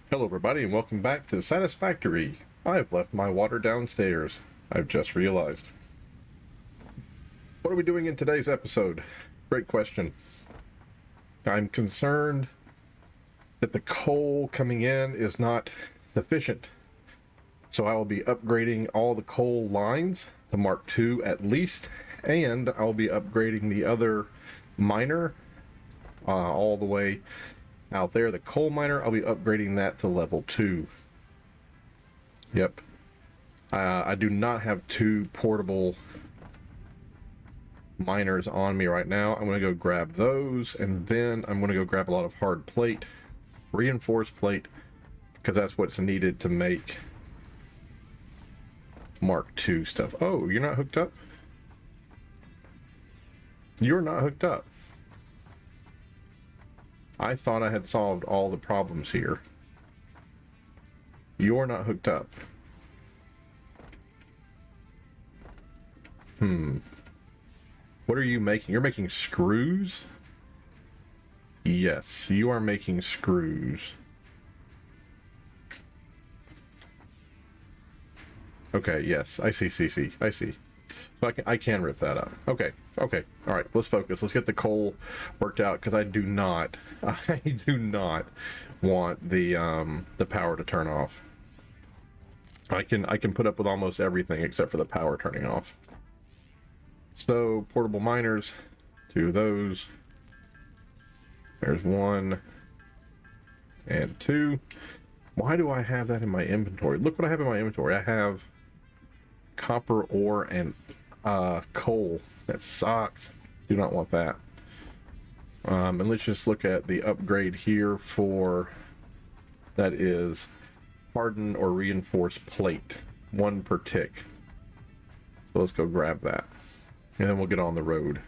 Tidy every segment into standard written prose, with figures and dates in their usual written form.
Hello everybody and welcome back to Satisfactory. I've left my water downstairs. I've just realized. What are we doing in today's episode? Great question. I'm concerned that the coal coming in is not sufficient. So I will be upgrading all the coal lines to Mark II at least, and I'll be upgrading the other miner all the way out there. The coal miner, I'll be upgrading that to level 2. Yep. I do not have two portable miners on me right now. I'm going to go grab those, and then I'm going to go grab a lot of hard plate, reinforced plate, because that's what's needed to make Mark II stuff. Oh, you're not hooked up? You're not hooked up. I thought I had solved all the problems here. You're not hooked up. What are you making? You're making screws? Yes, you are making screws. Okay, yes, I see, I see. So I can rip that up. Okay, all right, let's focus. Let's get the coal worked out, because I do not want the power to turn off. I can put up with almost everything except for the power turning off. So portable miners, 2 of those. There's 1 and 2. Why do I have that in my inventory? Look what I have in my inventory. I have copper ore and coal. That sucks. Do not want that. And let's just look at the upgrade here for that is hardened or reinforced plate, 1 per tick. So let's go grab that, and then we'll get on the road.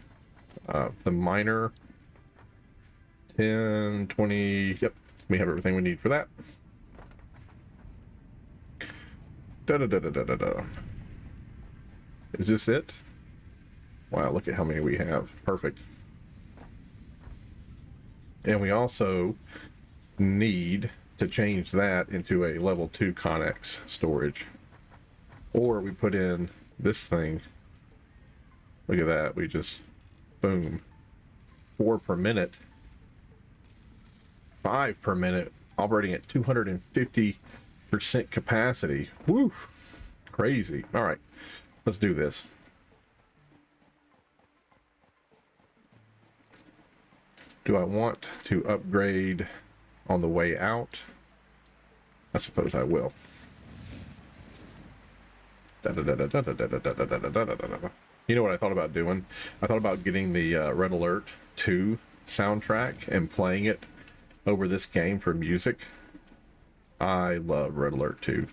The miner, 10, 20. Yep, we have everything we need for that. Is this it? Wow, look at how many we have. Perfect. And we also need to change that into a level 2 Connex storage. Or we put in this thing. Look at that. We just, boom. 4 per minute. 5 per minute. Operating at 250% capacity. Woo! Crazy. All right. Let's do this. Do I want to upgrade on the way out? I suppose I will. You know what I thought about doing? I thought about getting the Red Alert 2 soundtrack and playing it over this game for music. I love Red Alert 2.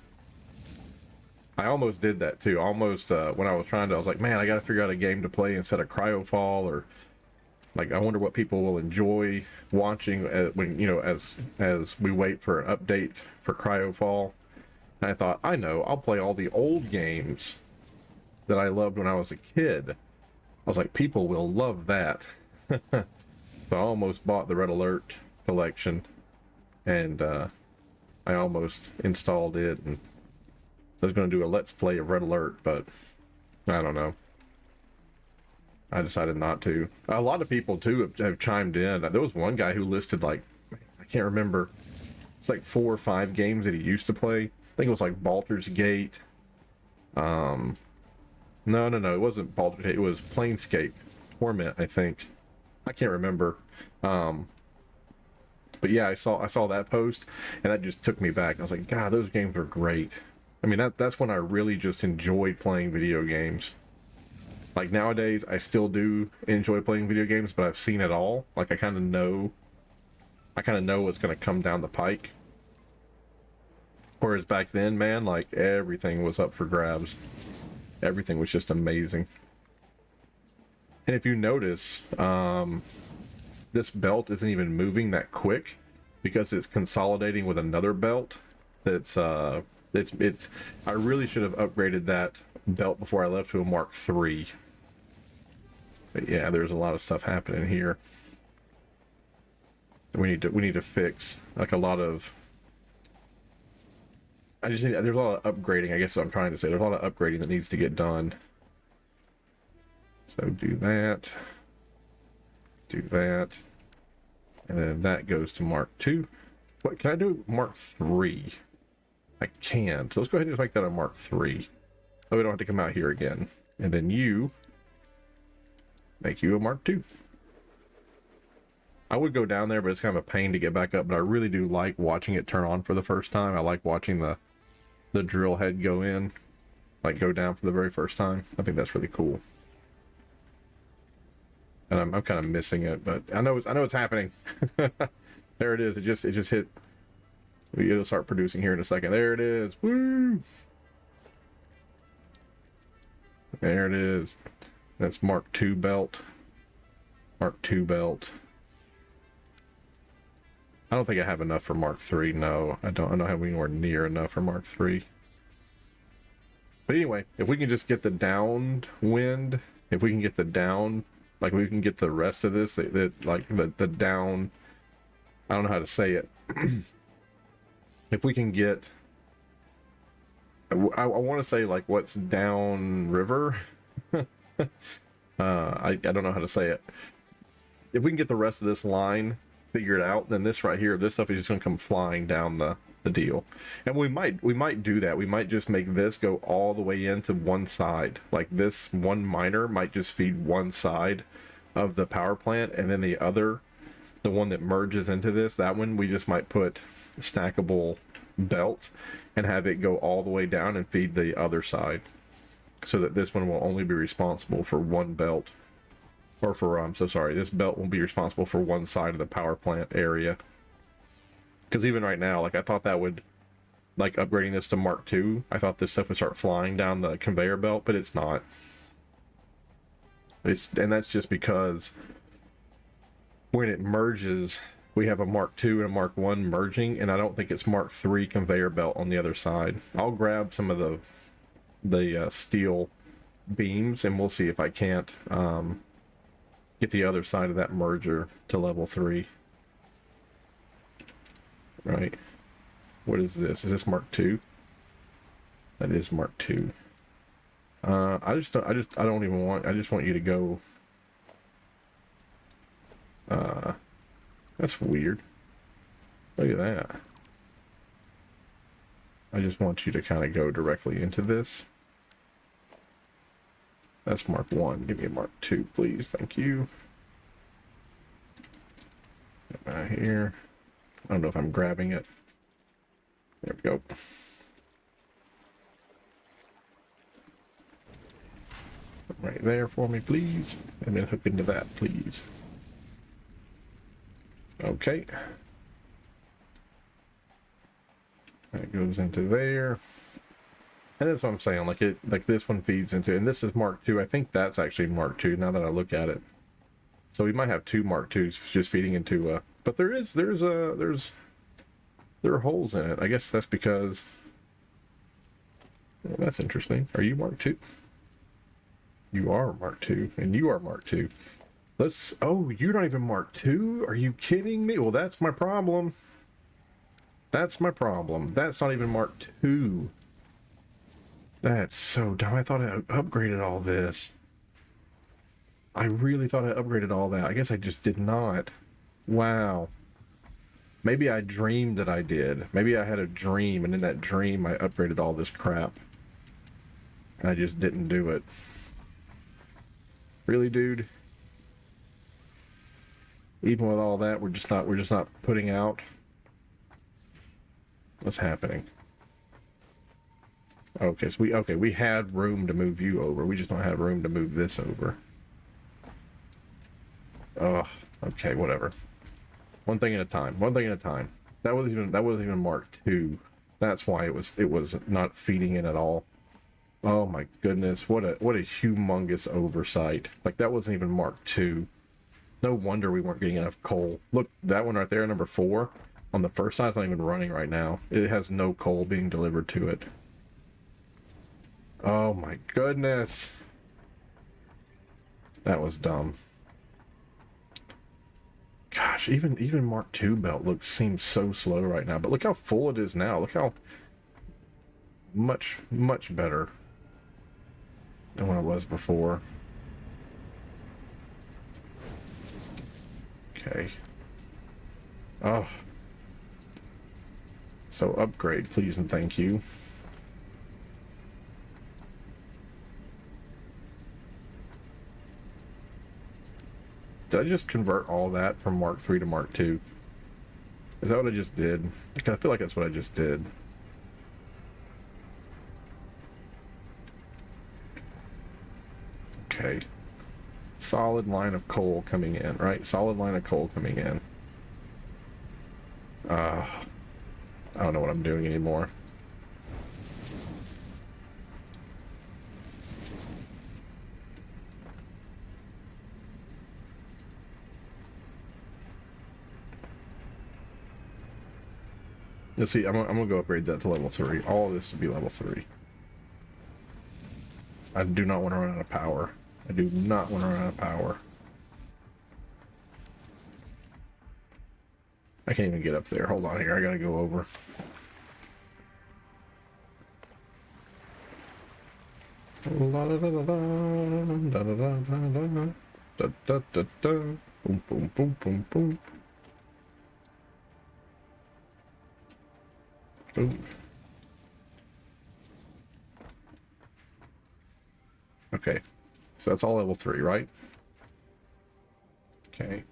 I almost did that too. Almost when I was trying to, I was like, man, I got to figure out a game to play instead of Cryofall, or like, I wonder what people will enjoy watching when, you know, as we wait for an update for Cryofall. And I thought, I know, I'll play all the old games that I loved when I was a kid. I was like, people will love that. So I almost bought the Red Alert collection, and I almost installed it, and I was going to do a Let's Play of Red Alert, but I don't know. I decided not to. A lot of people, too, have chimed in. There was one guy who listed, like, I can't remember, it's like 4 or 5 games that he used to play. I think it was like Baldur's Gate. No, it wasn't Baldur's Gate. It was Planescape Torment, I think. I can't remember. But yeah, I saw that post, and that just took me back. I was like, God, those games are great. I mean, that's when I really just enjoyed playing video games. Like, nowadays, I still do enjoy playing video games, but I've seen it all. Like, I kind of know what's going to come down the pike. Whereas back then, man, like, everything was up for grabs. Everything was just amazing. And if you notice, this belt isn't even moving that quick because it's consolidating with another belt. That's I really should have upgraded that belt before I left to a Mark III. But yeah, there's a lot of stuff happening here. We need to fix, like, a lot of I just need, there's a lot of upgrading, I guess what I'm trying to say. There's a lot of upgrading that needs to get done. So do that. Do that. And then that goes to Mark 2. What, can I do Mark 3? I can. So let's go ahead and just make that a Mark 3. So we don't have to come out here again. And then you make you a Mark 2. I would go down there, but it's kind of a pain to get back up. But I really do like watching it turn on for the first time. I like watching the drill head go in, like go down for the very first time. I think that's really cool. And I'm kind of missing it, but I know it's happening. There it is. It just hit. It'll start producing here in a second. There it is. Woo! There it is. That's Mark II belt. Mark II belt. I don't think I have enough for Mark III. No, I don't have anywhere near enough for Mark III. But anyway, if we can just get the downwind, if we can get the down, like we can get the rest of this, like the down, I don't know how to say it. If we can get, I want to say like what's down river. I don't know how to say it. If we can get the rest of this line figured out, then this right here, this stuff is just going to come flying down the deal. And we might do that. We might just make this go all the way into one side. Like this one miner might just feed one side of the power plant, and then the other, the one that merges into this, that one we just might put stackable belts and have it go all the way down and feed the other side, so that this one will only be responsible for one belt, or for this belt will be responsible for one side of the power plant area. Because even right now, like I thought that would, like upgrading this to Mark II, I thought this stuff would start flying down the conveyor belt, but it's not. And that's just because when it merges, we have a Mark II and a Mark I merging, and I don't think it's Mark III conveyor belt on the other side. I'll grab some of the steel beams, and we'll see if I can't get the other side of that merger to level 3. Right. What is this? Is this Mark II? That is Mark II. I just want you to go. That's weird. Look at that. I just want you to kind of go directly into this. That's Mark I. Give me a Mark II, please. Thank you. Right here. I don't know if I'm grabbing it. There we go. Right there for me, please. And then hook into that, please. Okay. That goes into there. And that's what I'm saying, like this one feeds into, and this is Mark II. I think that's actually Mark II now that I look at it. So we might have 2 Mark IIs just feeding into but there are holes in it. I guess that's because, well, that's interesting. Are you Mark II? You are Mark II, and you are Mark II. Oh, you're not even Mark II? Are you kidding me? Well, that's my problem. That's my problem. That's not even Mark II. That's so dumb. I thought I upgraded all this. I really thought I upgraded all that. I guess I just did not. Wow. Maybe I dreamed that I did. Maybe I had a dream, and in that dream I upgraded all this crap. And I just didn't do it. Really, dude? Even with all that, we're just not putting out. What's happening? Okay, so we had room to move you over. We just don't have room to move this over. Oh, okay, whatever. One thing at a time. One thing at a time. That wasn't even Mark II. That's why it was not feeding in at all. Oh my goodness, what a humongous oversight. Like that wasn't even Mark II. No wonder we weren't getting enough coal. Look, that one right there, number 4, on the first side, is not even running right now. It has no coal being delivered to it. Oh my goodness. That was dumb. Gosh, even Mark II belt seems so slow right now. But look how full it is now. Look how much, much better than what it was before. Okay. Oh. So upgrade, please and thank you. Did I just convert all that from Mark 3 to Mark 2? Is that what I just did? I feel like that's what I just did. Okay. Solid line of coal coming in, right? Solid line of coal coming in. I don't know what I'm doing anymore. Let's see, I'm gonna go upgrade that to level 3. All of this to be level 3. I do not want to run out of power. I do not want to run out of power. I can't even get up there. Hold on here. I gotta go over. La da da da da da da da da da da da. Boom boom boom boom boom. Boom. Okay, so that's all level 3, right? Okay,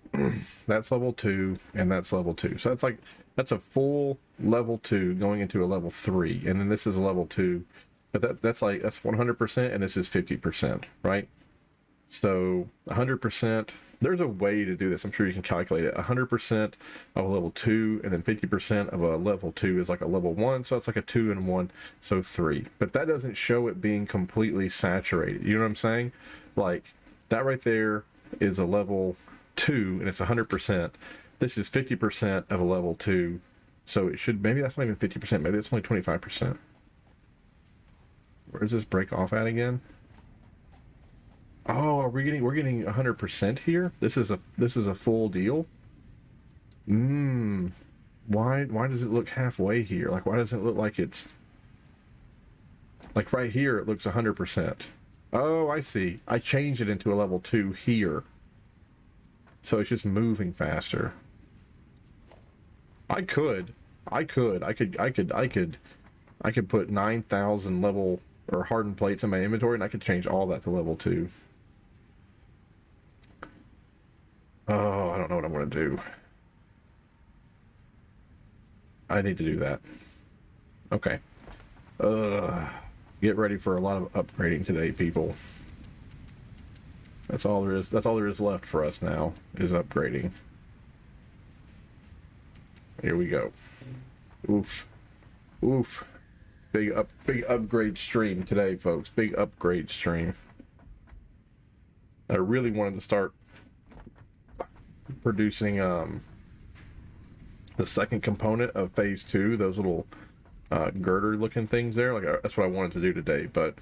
that's level 2, and that's level 2. So that's a full level 2 going into a level 3, and then this is a level 2, but that's 100%, and this is 50%, right? So 100%. There's a way to do this. I'm sure you can calculate it. 100% of a level 2, and then 50% of a level 2 is like a level 1. So it's like a 2 and 1, so 3. But that doesn't show it being completely saturated. You know what I'm saying? Like that right there is a level 2, and it's 100%. This is 50% of a level 2, so it should, maybe that's not even 50%. Maybe it's only 25%. Where does this break off at again? Oh, we're getting 100% here? This is a full deal? Why does it look halfway here? Like, why doesn't it look like it's like right here it looks 100%. Oh, I see. I changed it into a level 2 here. So it's just moving faster. I could put 9,000 level or hardened plates in my inventory, and I could change all that to level 2. Oh, I don't know what I'm going to do. I need to do that. Okay. Get ready for a lot of upgrading today, people. That's all there is. That's all there is left for us now, is upgrading. Here we go. Oof. Oof. Big upgrade stream today, folks. Big upgrade stream. I really wanted to start producing the second component of phase 2, those little girder looking things there. Like that's what I wanted to do today, but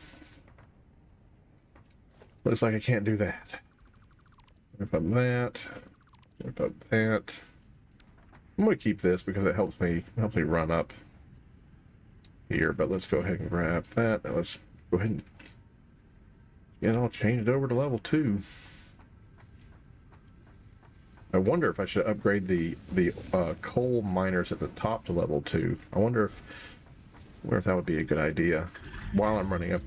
looks like I can't do that. Rip up that. Rip up that. I'm gonna keep this because it helps me run up here, but let's go ahead and grab that. Now let's go ahead and get it all changed over to level 2. I wonder if I should upgrade the coal miners at the top to level 2. I wonder if that would be a good idea while I'm running up.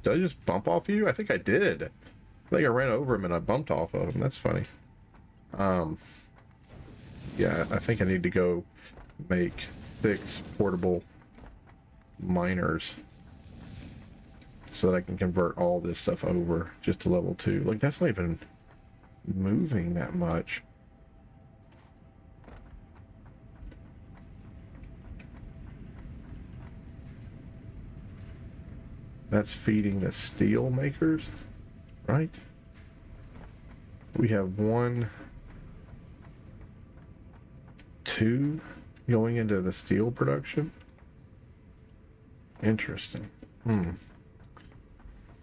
Did I just bump off you? I think I did. I think I ran over him and I bumped off of him. That's funny. Yeah, I think I need to go make 6 portable miners so that I can convert all this stuff over just to level 2. Like, that's not even moving that much. That's feeding the steel makers, right? We have 1, 2 going into the steel production. Interesting. You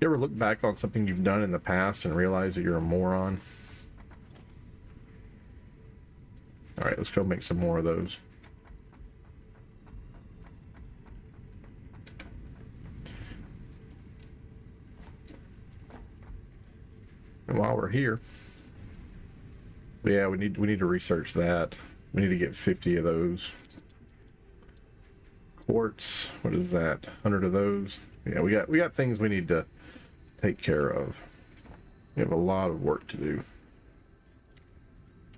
ever look back on something you've done in the past and realize that you're a moron? Alright, let's go make some more of those. And while we're here, yeah, we need to research that. We need to get 50 of those. Quartz, what is that? 100 of those. Yeah, we got things we need to take care of. We have a lot of work to do.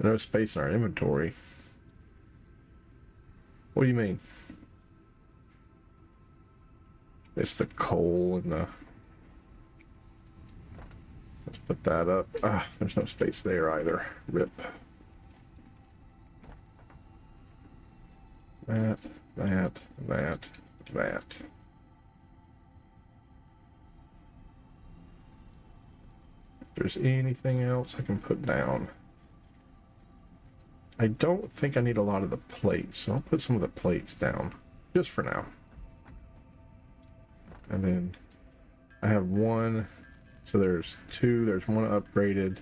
No space in our inventory. What do you mean? It's the coal and the... Let's put that up. Ah, there's no space there either. Rip. That. If there's anything else I can put down. I don't think I need a lot of the plates, so I'll put some of the plates down, just for now. And then I have one, so there's two, there's one upgraded.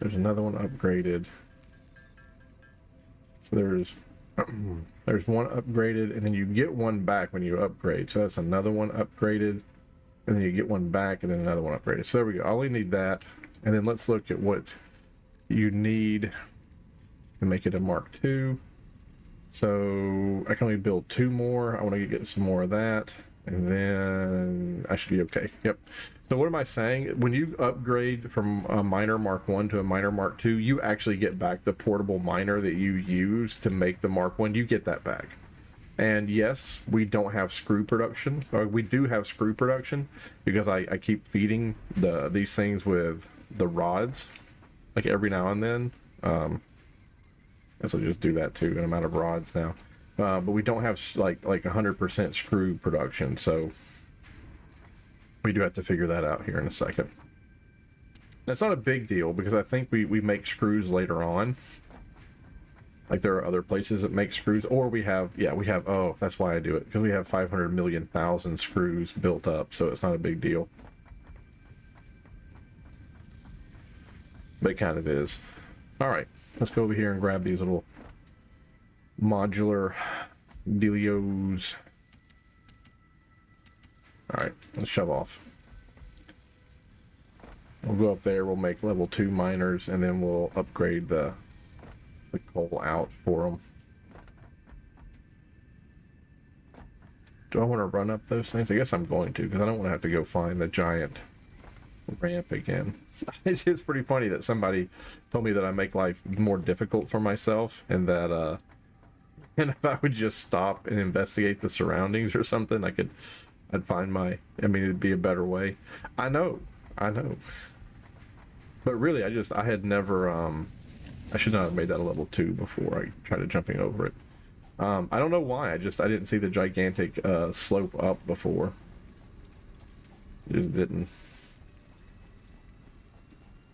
There's another one upgraded. So there's one upgraded, and then you get one back when you upgrade. So that's another one upgraded, and then you get one back, and then another one upgraded. So there we go. I only need that. And then let's look at what you need to make it a Mark II. So I can only build 2 more. I want to get some more of that, and then I should be okay. Yep. So what am I saying? When you upgrade from a miner Mark 1 to a miner Mark 2, you actually get back the portable miner that you used to make the Mark 1. You get that back. And yes, we don't have screw production. Or we do have screw production because I keep feeding these things with the rods, like every now and then. So just do that too, and I'm out of rods now. But we don't have like 100% screw production, so we do have to figure that out here in a second. That's not a big deal because I think we make screws later on. Like there are other places that make screws, or we have, oh, that's why I do it, because we have 500 million thousand screws built up, so it's not a big deal. But it kind of is. All right. Let's go over here and grab these little modular dealios. Alright, let's shove off. We'll go up there, we'll make level 2 miners, and then we'll upgrade the coal out for them. Do I want to run up those things? I guess I'm going to, because I don't want to have to go find the giant ramp again. It's just pretty funny that somebody told me that I make life more difficult for myself, and that and if I would just stop and investigate the surroundings or something, I'd find it'd be a better way. I know, but really I had never I should not have made that a level 2 before I tried jumping over it. I don't know why. I didn't see the gigantic slope up before. Just didn't.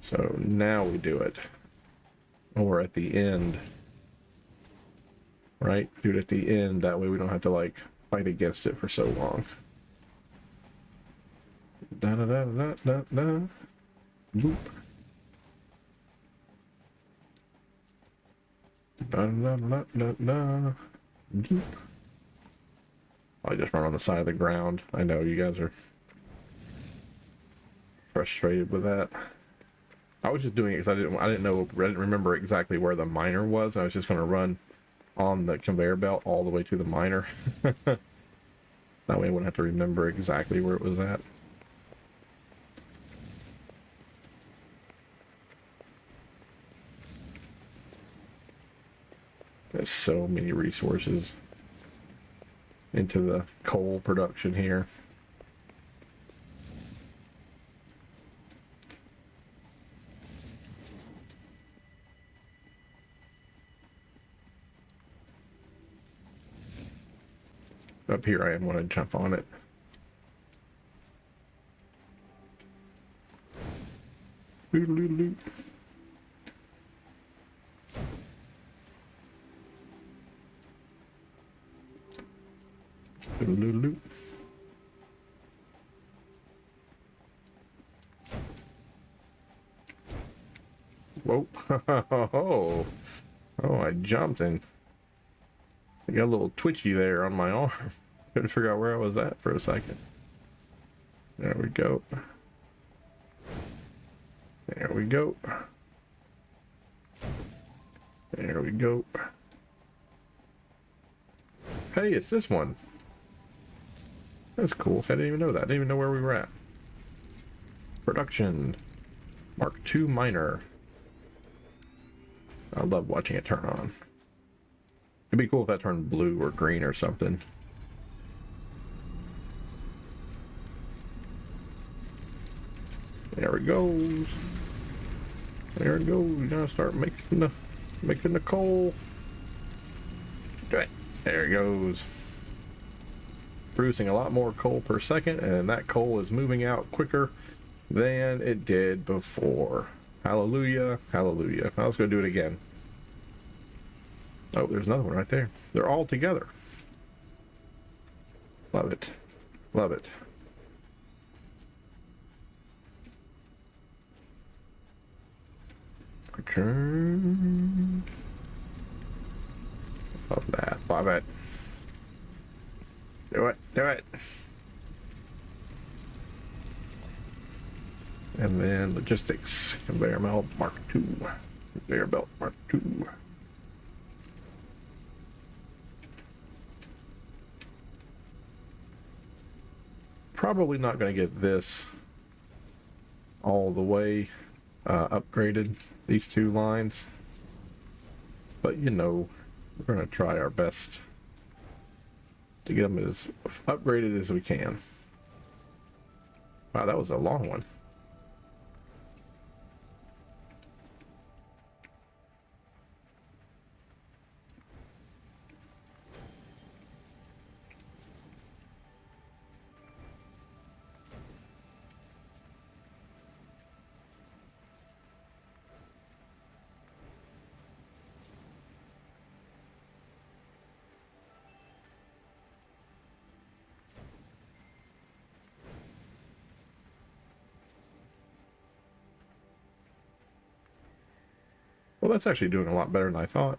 So now we do it. Or at the end. Right? Do it at the end. That way we don't have to fight against it for so long. Da da da da da da. Boop. Da da da da da. Boop. I just run on the side of the ground. I know you guys are frustrated with that. I was just doing it because I didn't remember exactly where the miner was. I was just going to run on the conveyor belt all the way to the miner. That way I wouldn't have to remember exactly where it was at. There's so many resources into the coal production here. Up here I want to jump on it. Doodle-doodle-doo. Doodle-doodle-doo. Whoa. Oh, I jumped and I got a little twitchy there on my arm. Couldn't figure out where I was at for a second. There we go. There we go. There we go. Hey, it's this one. That's cool. So I didn't even know that. I didn't even know where we were at. Production. Mark II Minor. I love watching it turn on. It'd be cool if that turned blue or green or something. There it goes. There it goes. You're gonna start making the coal. Do it. There it goes. Producing a lot more coal per second, and that coal is moving out quicker than it did before. Hallelujah, hallelujah. Now let's go do it again. Oh, there's another one right there. They're all together. Love it. Love it. Return. Love that. Love it. Do it. Do it. And then logistics. Conveyor belt Mark II. Conveyor belt Mark II. Probably not going to get this all the way upgraded, these two lines. But you know, we're going to try our best to get them as upgraded as we can. Wow, that was a long one. Well, that's actually doing a lot better than I thought.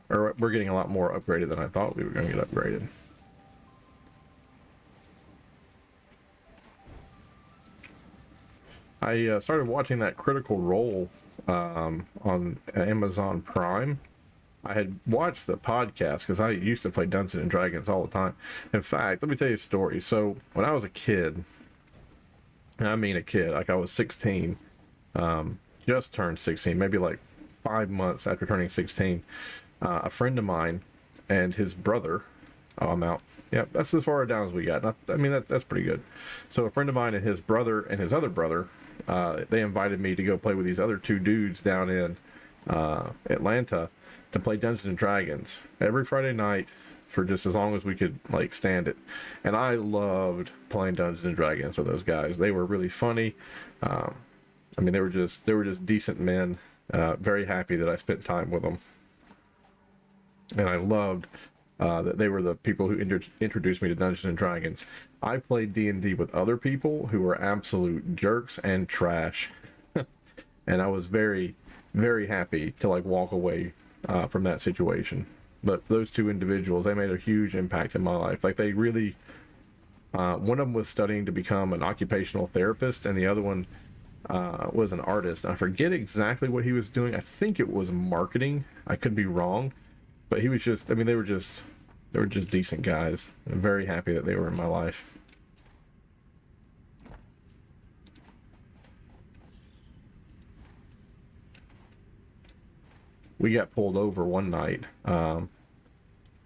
Or we're getting a lot more upgraded than I thought we were going to get upgraded. I started watching that Critical Role on Amazon Prime. I had watched the podcast because I used to play Dungeons and Dragons all the time. In fact, let me tell you a story. So when I was a kid, and I mean a kid, like I was 16, just turned 16, maybe like 5 months after turning 16, a friend of mine and his brother, oh, I'm out. Yep, that's as far down as we got. I mean, that's pretty good. So a friend of mine and his brother and his other brother, they invited me to go play with these other two dudes down in Atlanta to play Dungeons and Dragons every Friday night for just as long as we could like stand it. And I loved playing Dungeons and Dragons with those guys. They were really funny. I mean, they were just decent men. Very happy that I spent time with them, and I loved that they were the people who introduced me to Dungeons and Dragons. I played D&D with other people who were absolute jerks and trash, and I was very, very happy to like walk away from that situation. But those two individuals, they made a huge impact in my life. Like they really, one of them was studying to become an occupational therapist, and the other one was an artist. I forget exactly what he was doing. I think it was marketing. I could be wrong, but he was just, I mean, they were just decent guys. I'm very happy that they were in my life. We got pulled over one night.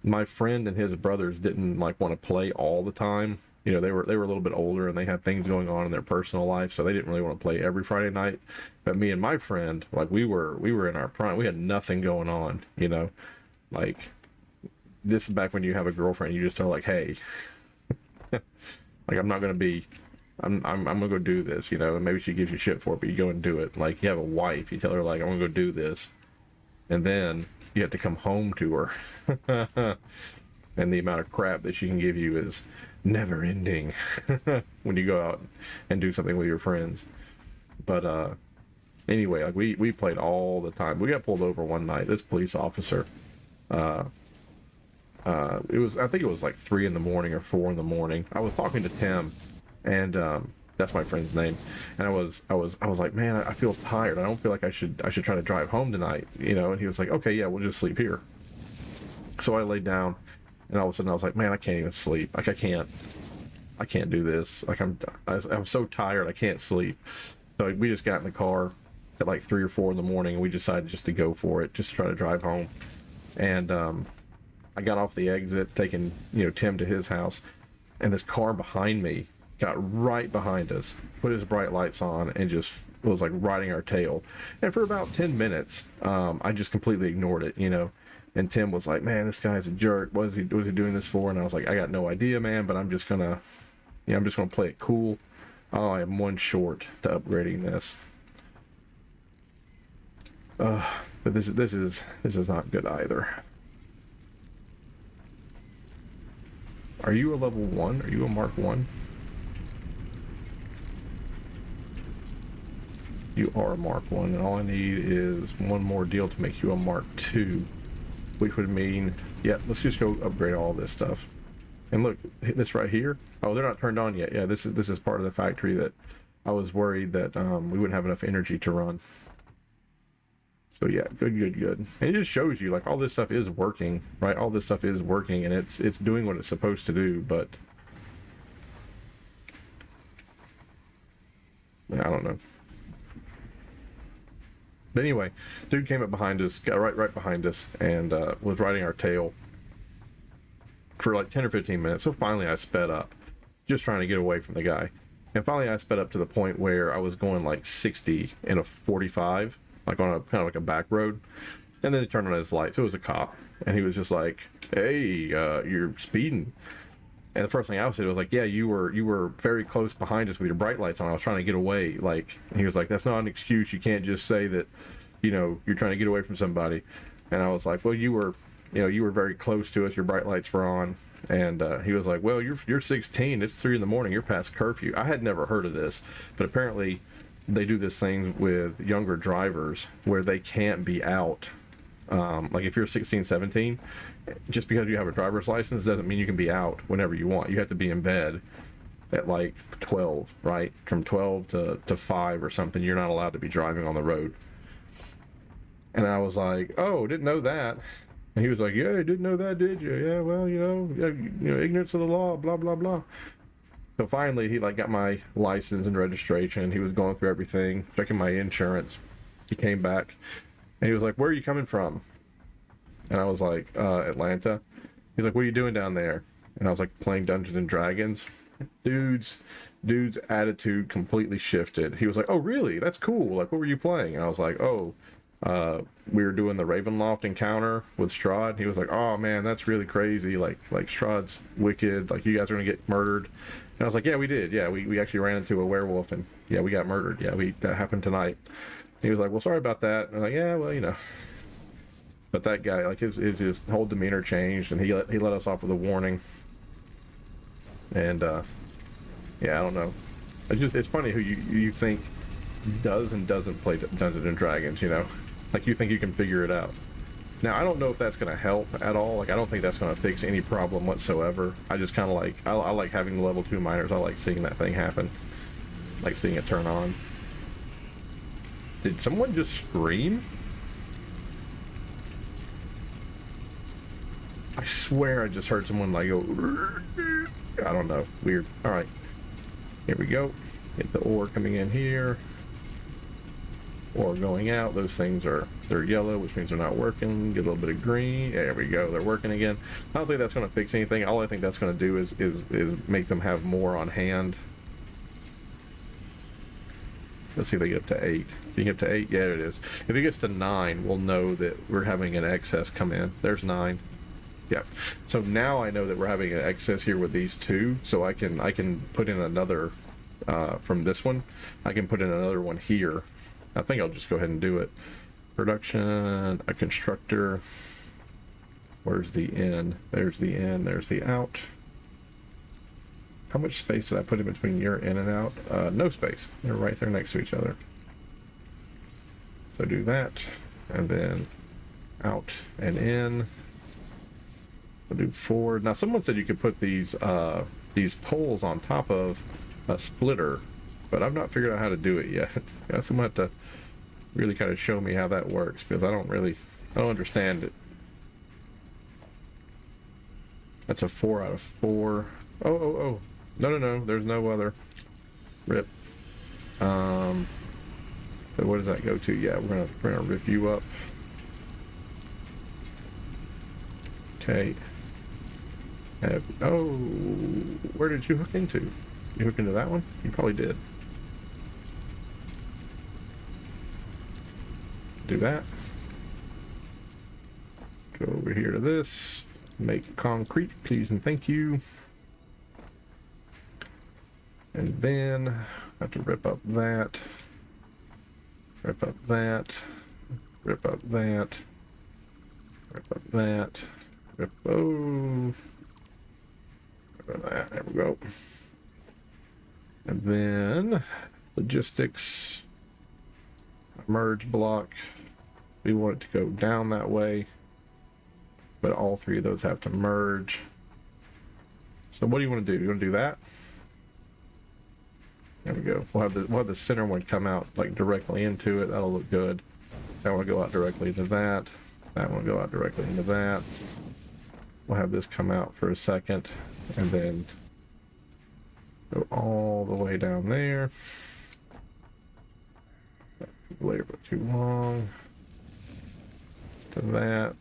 My friend and his brothers didn't like want to play all the time. You know, they were a little bit older and they had things going on in their personal life, so they didn't really want to play every Friday night. But me and my friend, like we were in our prime. We had nothing going on, you know. Like this is back when you have a girlfriend, you just tell her like, hey, like I'm gonna go do this, you know, and maybe she gives you shit for it, but you go and do it. Like you have a wife, you tell her like I'm gonna go do this, and then you have to come home to her. And the amount of crap that she can give you is never ending when you go out and do something with your friends. But anyway, like we played all the time. We got pulled over one night. This police officer, I think it was like 3 in the morning or 4 in the morning. I was talking to Tim, and That's my friend's name. And I was like, man, I feel tired. I don't feel like I should try to drive home tonight, you know. And he was like, okay, yeah, we'll just sleep here. So I laid down, and all of a sudden I was like, man, I can't even sleep. Like I can't do this. Like I'm so tired, I can't sleep. So we just got in the car at like 3 or 4 in the morning, and we decided just to go for it, just to try to drive home. And I got off the exit, taking Tim to his house, and this car behind me got right behind us, put his bright lights on, and just was like riding our tail. And for about 10 minutes, I just completely ignored it, And Tim was like, "Man, this guy's a jerk. What was he doing this for?" And I was like, "I got no idea, man, but I'm just gonna play it cool. Oh, I am one short to upgrading this." But this is not good either. Are you a level 1? Are you a Mark 1? You are a Mark 1, and all I need is one more deal to make you a Mark 2, which would mean, yeah, let's just go upgrade all this stuff. And look, this right here, oh, they're not turned on yet. Yeah, this is part of the factory that I was worried that we wouldn't have enough energy to run. So yeah, good. And it just shows you, like, all this stuff is working, right? All this stuff is working, and it's doing what it's supposed to do, but I don't know. But anyway, dude came up behind us, got right behind us, and was riding our tail for like 10 or 15 minutes. So finally I sped up, just trying to get away from the guy. And finally I sped up to the point where I was going like 60 in a 45, like on a kind of like a back road. And then he turned on his lights. It was a cop, and he was just like, "Hey, you're speeding." And the first thing I said was like, "Yeah, you were very close behind us with your bright lights on. I was trying to get away." Like, and he was like, "That's not an excuse. You can't just say that, you're trying to get away from somebody." And I was like, "Well, you were very close to us. Your bright lights were on." And he was like, "Well, you're 16. It's 3 in the morning. You're past curfew." I had never heard of this, but apparently they do this thing with younger drivers where they can't be out. Like if you're 16, 17, just because you have a driver's license doesn't mean you can be out whenever you want. You have to be in bed at like 12, right? From 12 to 5 or something. You're not allowed to be driving on the road. And I was like, "Oh, didn't know that." And he was like, "Yeah, you didn't know that, did you? Yeah, well, ignorance of the law, blah, blah, blah." So finally, he like got my license and registration. He was going through everything, checking my insurance. He came back, and he was like, "Where are you coming from?" And I was like, "Atlanta." He's like, "What are you doing down there?" And I was like, "Playing Dungeons and Dragons." Dude's attitude completely shifted. He was like, "Oh, really? That's cool. Like, what were you playing?" And I was like, "Oh, we were doing the Ravenloft encounter with Strahd." He was like, "Oh man, that's really crazy. Like Strahd's wicked. Like, you guys are gonna get murdered." And I was like, "Yeah, we did. Yeah, we actually ran into a werewolf, and yeah, we got murdered. Yeah, that happened tonight." He was like, "Well, sorry about that." And I'm like, "Yeah, well, But that guy, like his whole demeanor changed, and he let us off with a warning. And yeah, I don't know. It's funny who you think does and doesn't play Dungeons and Dragons. Like you think you can figure it out. Now I don't know if that's going to help at all. Like I don't think that's going to fix any problem whatsoever. I just kind of like I like having the level 2 miners. I like seeing that thing happen. Like seeing it turn on. Did someone just scream? I swear I just heard someone like go. I don't know. Weird. All right. Here we go. Get the ore coming in here. Ore going out. Those things they're yellow, which means they're not working. Get a little bit of green. There we go. They're working again. I don't think that's going to fix anything. All I think that's going to do is make them have more on hand. Let's see if they get up to 8. If you get up to 8, yeah, it is. If it gets to 9, we'll know that we're having an excess come in. There's 9. Yeah. So now I know that we're having an excess here with these 2. So I can put in another from this one. I can put in another one here. I think I'll just go ahead and do it. Production, a constructor. Where's the in? There's the in. There's the out. How much space did I put in between your in and out? No space. They're right there next to each other. So do that, and then out and in. We'll do 4. Now someone said you could put these poles on top of a splitter, but I've not figured out how to do it yet. Someone have to really kind of show me how that works, because I don't understand it. That's a 4 out of 4. Oh. No. There's no other. Rip. So what does that go to? Yeah, we're gonna rip you up. Okay. Oh, where did you hook into? You hooked into that one? You probably did. Do that. Go over here to this. Make concrete, please and thank you. And then I have to rip up that. Rip up that. Rip up that. Rip up that. Rip, oh. Rip up that. There we go. And then logistics. Merge block. We want it to go down that way, but all three of those have to merge. So what do you want to do? You want to do that? There we go. We'll have the center one come out like directly into it. That'll look good. That one will go out directly into that. That one will go out directly into that. We'll have this come out for a second, and then go all the way down there. Layer but too long. To that.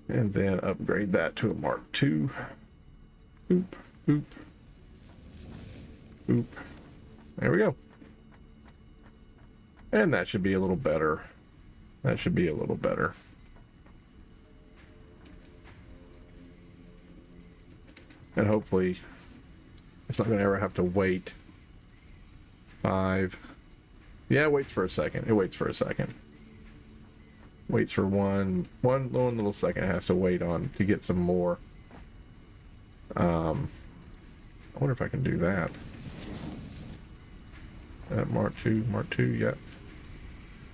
And then upgrade that to a Mark II. Oop, oop. Oop. There we go. And that should be a little better. That should be a little better. And hopefully it's not going to ever have to wait 5. Yeah, it waits for a second. It waits for a second. Waits for one little second. It has to wait on to get some more. I wonder if I can do that. Mark II, yep.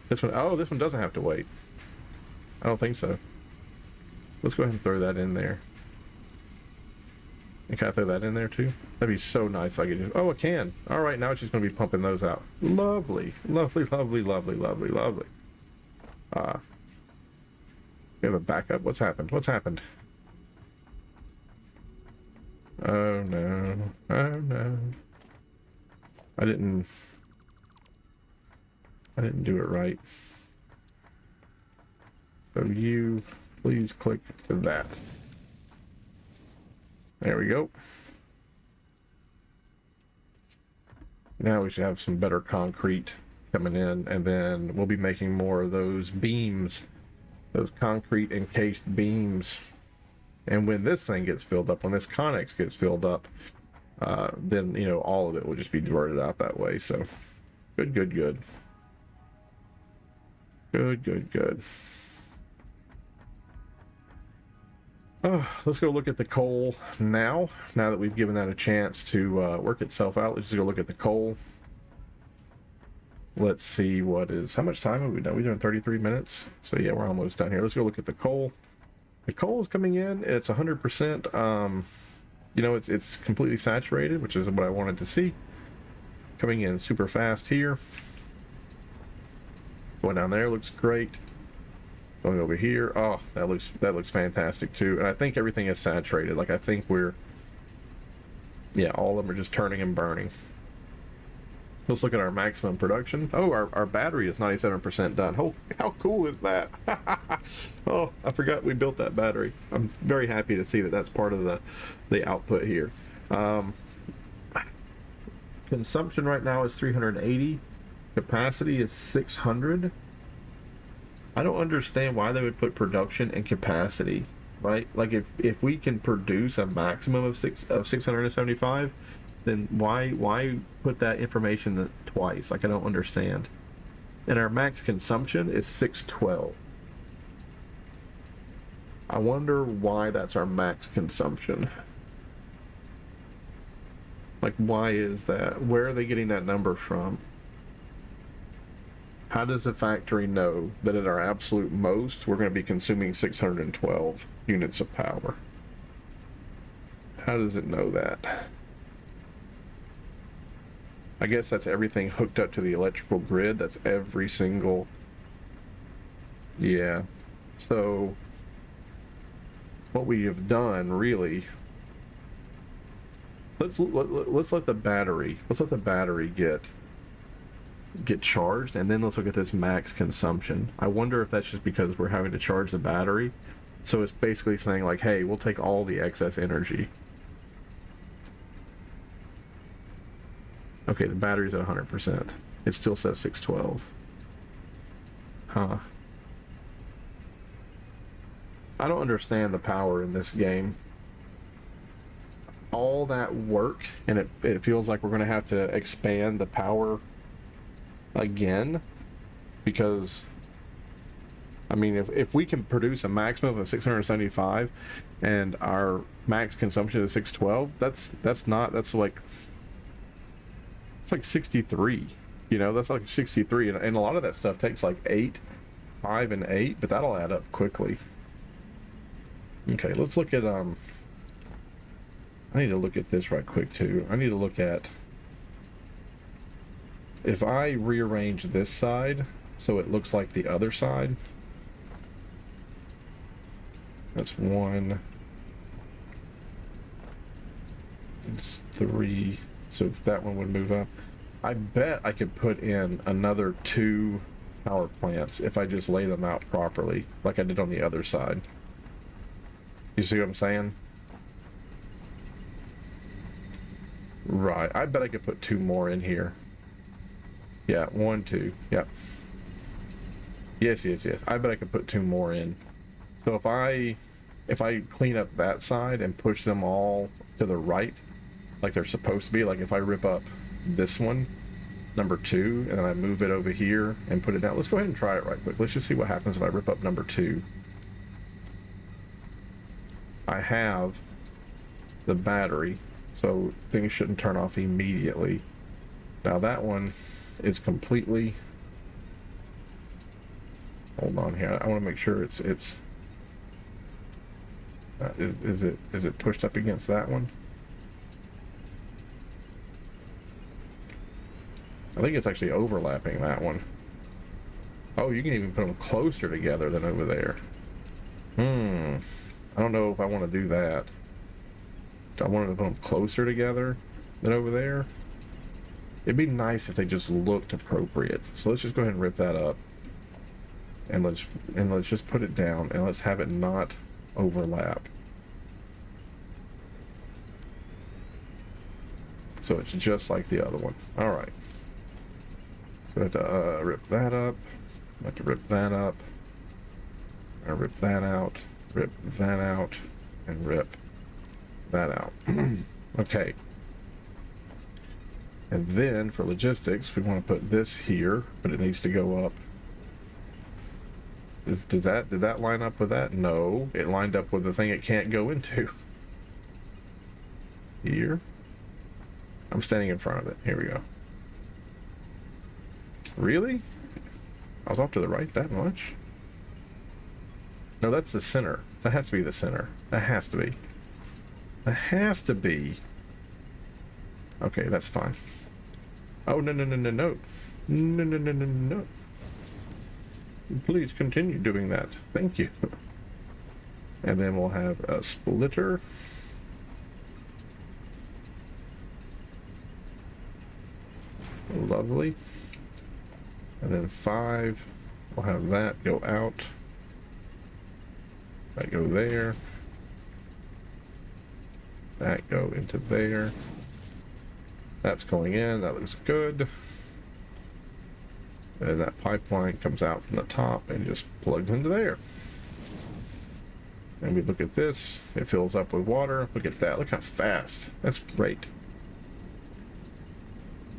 This one, oh, this one doesn't have to wait. I don't think so. Let's go ahead and throw that in there. And can I throw that in there too? That'd be so nice if I could just, oh, it can. All right, now it's just going to be pumping those out. Lovely, lovely, lovely, lovely, lovely, lovely. We have a backup. What's happened? What's happened? Oh no. Oh no. I didn't do it right. So you please click to that. There we go. Now we should have some better concrete coming in, and then we'll be making more of those beams, those concrete encased beams. And when this thing gets filled up, when this Connex gets filled up, then, you know, all of it will just be diverted out that way. So good, good, good. Good, good, good. Let's go look at the coal now that we've given that a chance to work itself out. Let's just go look at the coal. Let's see how much time have we done? We've done 33 minutes. So yeah, we're almost done here. Let's go look at the coal. The coal is coming in. It's 100%. You know, it's completely saturated, which is what I wanted to see. Coming in super fast here. Going down there looks great. Going over here, oh, that looks fantastic too. And I think everything is saturated. Like, I think yeah, all of them are just turning and burning. Let's look at our maximum production. Oh, our battery is 97% done. Oh, how cool is that? Oh, I forgot we built that battery. I'm very happy to see that that's part of the output here. Consumption right now is 380. Capacity is 600. I don't understand why they would put production and capacity, right? Like, if we can produce a maximum of 675, then why put that information twice? Like, I don't understand. And our max consumption is 612. I wonder why that's our max consumption. Like, why is that? Where are they getting that number from? How does the factory know that at our absolute most, we're going to be consuming 612 units of power? How does it know that? I guess that's everything hooked up to the electrical grid. That's every single... Yeah. So what we have done really, let's let the battery get charged, and then let's look at this max consumption. I wonder if that's just because we're having to charge the battery. So it's basically saying like, hey, we'll take all the excess energy. Okay, the battery's at 100%. It still says 612. Huh. I don't understand the power in this game. All that work, and it feels like we're going to have to expand the power again, because I mean, if we can produce a maximum of 675 and our max consumption is 612, that's like, it's like 63, you know, that's like 63, and a lot of that stuff takes like 5 and 8, but that'll add up quickly. Okay, let's look at I need to look at this right quick too. I need to look at, if I rearrange this side so it looks like the other side. That's 1. It's 3. So if that one would move up, I bet I could put in another 2 power plants if I just lay them out properly, like I did on the other side. You see what I'm saying? Right. I bet I could put 2 more in here. Yeah, 1, 2. Yep. Yes. I bet I could put 2 more in. So if I clean up that side and push them all to the right, like they're supposed to be, like if I rip up this one, number 2, and then I move it over here and put it down. Let's go ahead and try it right quick. Let's just see what happens if I rip up number 2. I have the battery, so things shouldn't turn off immediately. Now that one is completely... Hold on here. I want to make sure it's is it pushed up against that one? I think it's actually overlapping that one. Oh, you can even put them closer together than over there. I don't know if I want to do that. Do I want to put them closer together than over there? It'd be nice if they just looked appropriate. So let's just go ahead and rip that up. And let's just put it down, and let's have it not overlap. So it's just like the other one. All right. So I have to rip that up. I have to rip that up. I rip that out. Rip that out, and rip that out. Okay. And then for logistics, we want to put this here, but it needs to go up. Did that line up with that? No, it lined up with the thing it can't go into. Here. I'm standing in front of it. Here we go. Really? I was off to the right that much? No, that's the center. That has to be the center. That has to be. That has to be. Okay, that's fine. Oh, no. No. Please continue doing that. Thank you. And then we'll have a splitter. Lovely. And then 5. We'll have that go out. That go there. That go into there. That's going in. That looks good. And that pipeline comes out from the top and just plugs into there. And we look at this. It fills up with water. Look at that. Look how fast. That's great.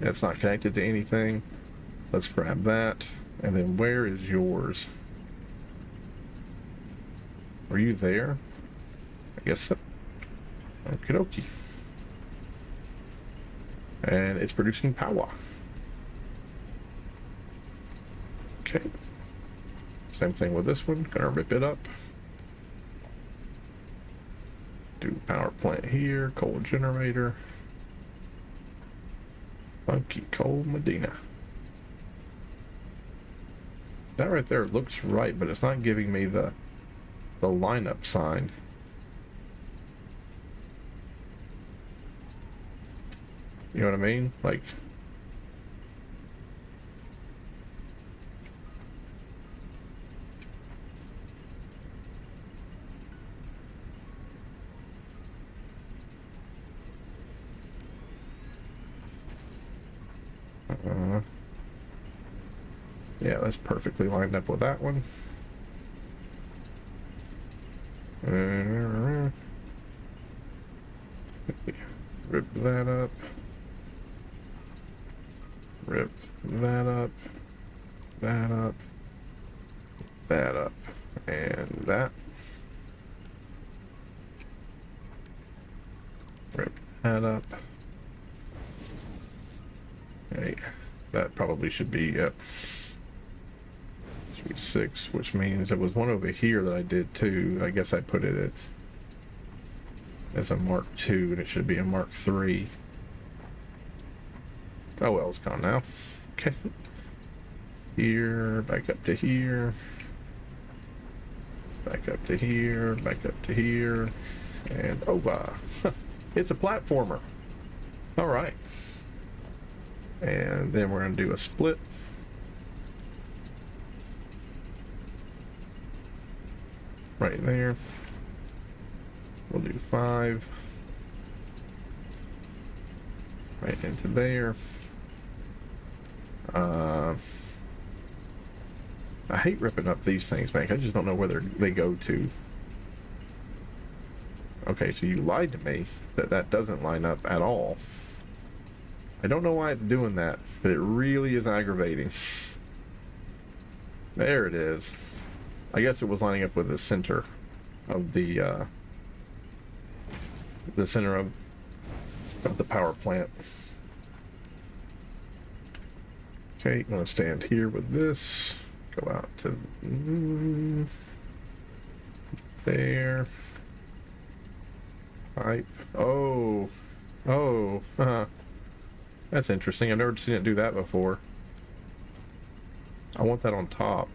That's not connected to anything. Let's grab that. And then where is yours? Are you there? I guess so. Okie dokie. And it's producing power. Okay. Same thing with this one. Gonna rip it up. Do power plant here. Coal generator. Funky Cold Medina. That right there looks right, but it's not giving me the lineup sign. You know what I mean? Like, yeah, that's perfectly lined up with that one. Rip that up. Rip that up. That up. That up. And that. Rip that up. Okay, that probably should be it. Should be 6, which means it was one over here that I did too. I guess I put it as a Mark II, and it should be a Mark III. Oh well, it's gone now. Okay. Here, back up to here. Back up to here, back up to here. And over. It's a platformer. All right. And then we're going to do a split. Right there. We'll do 5. Right into there. I hate ripping up these things, man. I just don't know where they go to. Okay, so you lied to me that doesn't line up at all. I don't know why it's doing that, but it really is aggravating. There it is. I guess it was lining up with the center of the center of the power plant. Okay, I'm gonna stand here with this. Go out to there. Pipe. Oh, that's interesting. I've never seen it do that before. I want that on top.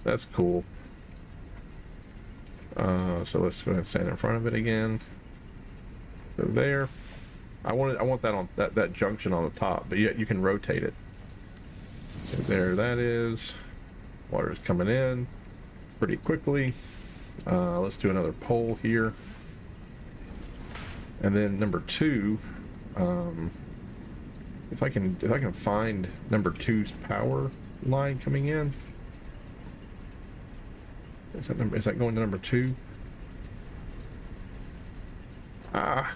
That's cool. So let's go ahead and stand in front of it again. So there. I want that on that junction on the top, but yet you can rotate it. So there that is. Water's coming in pretty quickly. Let's do another pole here. And then number 2, if I can find number 2's power line coming in. Is that going to number 2? I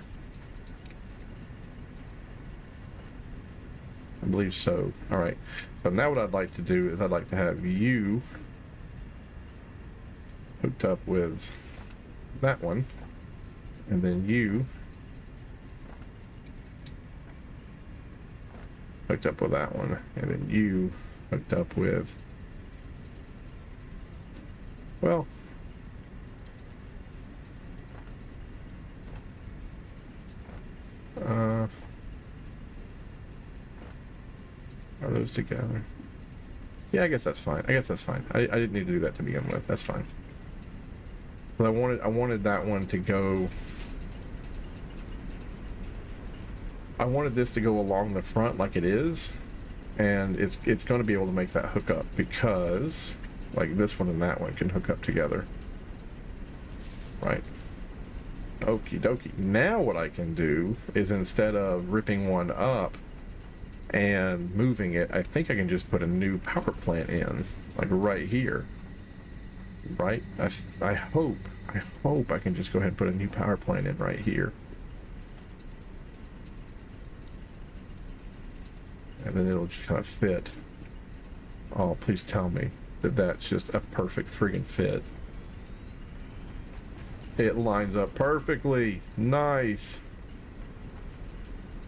believe so. All right. So now what I'd like to do is I'd like to have you hooked up with that one, and then you hooked up with that one, and then you hooked up with, well, are those together? Yeah, I guess that's fine. I didn't need to do that to begin with. That's fine. But I wanted that one to go. I wanted this to go along the front like it is, and it's going to be able to make that hook up because, like, this one and that one can hook up together. Right. Okie dokie. Now what I can do is, instead of ripping one up and moving it, I think I can just put a new power plant in, like right here. Right? I hope I can just go ahead and put a new power plant in right here. And then it'll just kind of fit. Oh, please tell me that that's just a perfect friggin' fit. It lines up perfectly. Nice.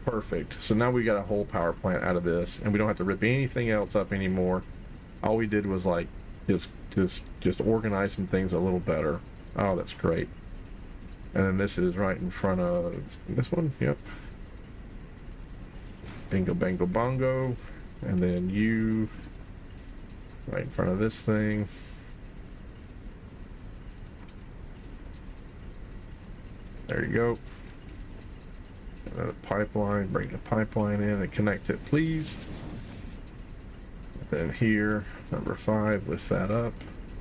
Perfect. So now we got a whole power plant out of this, and we don't have to rip anything else up anymore. All we did was like just organize some things a little better. Oh, that's great. And then this is right in front of this one. Yep. Bingo, bango, bongo. And then you right in front of this thing. There you go. Another pipeline, bring the pipeline in and connect it, please. And then here, number 5, lift that up,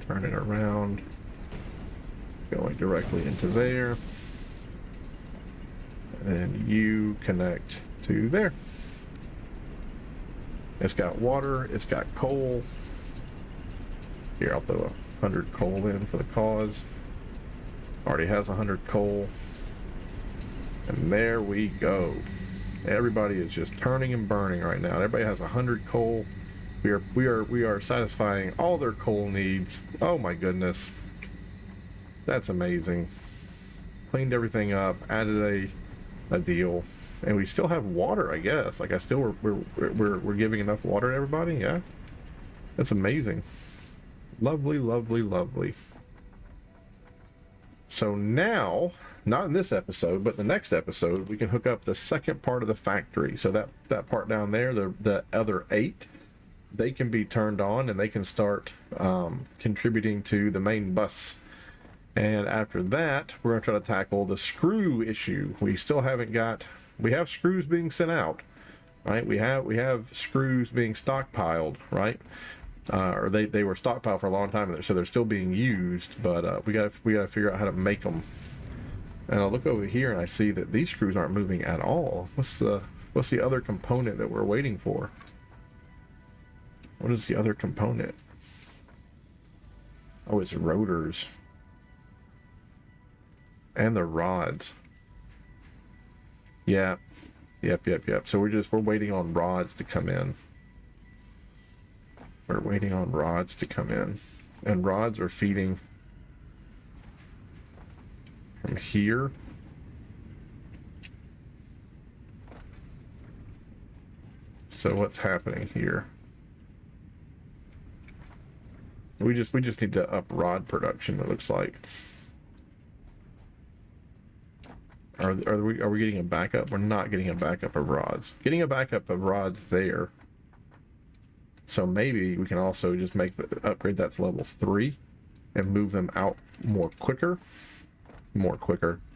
turn it around, going directly into there. And then you connect to there. It's got water, it's got coal. Here, I'll throw 100 coal in for the cause. Already has 100 coal. And there we go. Everybody is just turning and burning right now. Everybody has 100 coal. We are satisfying all their coal needs. Oh my goodness. That's amazing. Cleaned everything up, added a deal, and we still have water, I guess. Like we're giving enough water to everybody. Yeah. That's amazing. Lovely, lovely, lovely. So now, not in this episode, but the next episode, we can hook up the second part of the factory. So that part down there, the other 8, they can be turned on and they can start contributing to the main bus. And after that, we're going to try to tackle the screw issue. We still haven't got, we have screws being sent out, right? We have screws being stockpiled, right? Or they were stockpiled for a long time, so they're still being used, but we gotta figure out how to make them. And I look over here and I see that these screws aren't moving at all. What's the other component that we're waiting for? What is the other component? Oh, it's rotors and the rods. Yeah, yep. So we're waiting on rods to come in. We're waiting on rods to come in, and rods are feeding from here. So what's happening here? We just need to up rod production, it looks like. Are we getting a backup? We're not getting a backup of rods. Getting a backup of rods there. So maybe we can also just upgrade that to level 3 and move them out more quicker.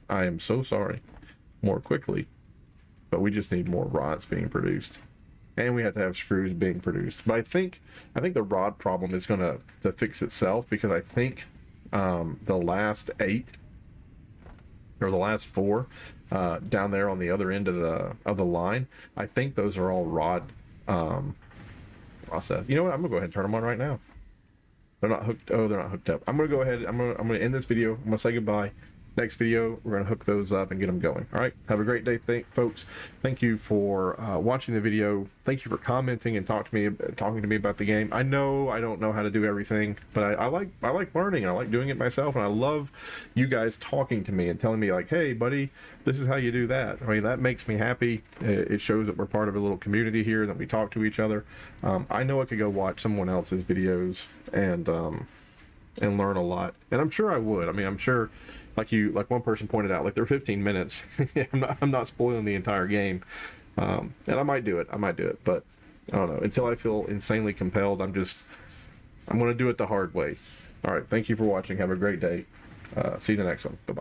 I am so sorry. More quickly. But we just need more rods being produced. And we have to have screws being produced. But I think the rod problem is going to fix itself, because I think the last 8 or the last 4 down there on the other end of the line, I think those are all rod process. You know what? I'm gonna go ahead and turn them on right now. They're not hooked. Oh, they're not hooked up. I'm gonna go ahead. I'm gonna end this video. I'm gonna say goodbye. Next video, we're gonna hook those up and get them going. All right. Have a great day, folks. Thank you for watching the video. Thank you for commenting and talking to me about the game. I know I don't know how to do everything, but I like learning, and I like doing it myself, and I love you guys talking to me and telling me like, hey, buddy, this is how you do that. I mean, that makes me happy. It shows that we're part of a little community here, that we talk to each other. I know I could go watch someone else's videos and learn a lot, and I'm sure I would. I mean, I'm sure. Like one person pointed out, like they're 15 minutes. I'm not spoiling the entire game, and I might do it, but I don't know. Until I feel insanely compelled, I'm going to do it the hard way. All right, thank you for watching. Have a great day. See you in the next one. Bye bye.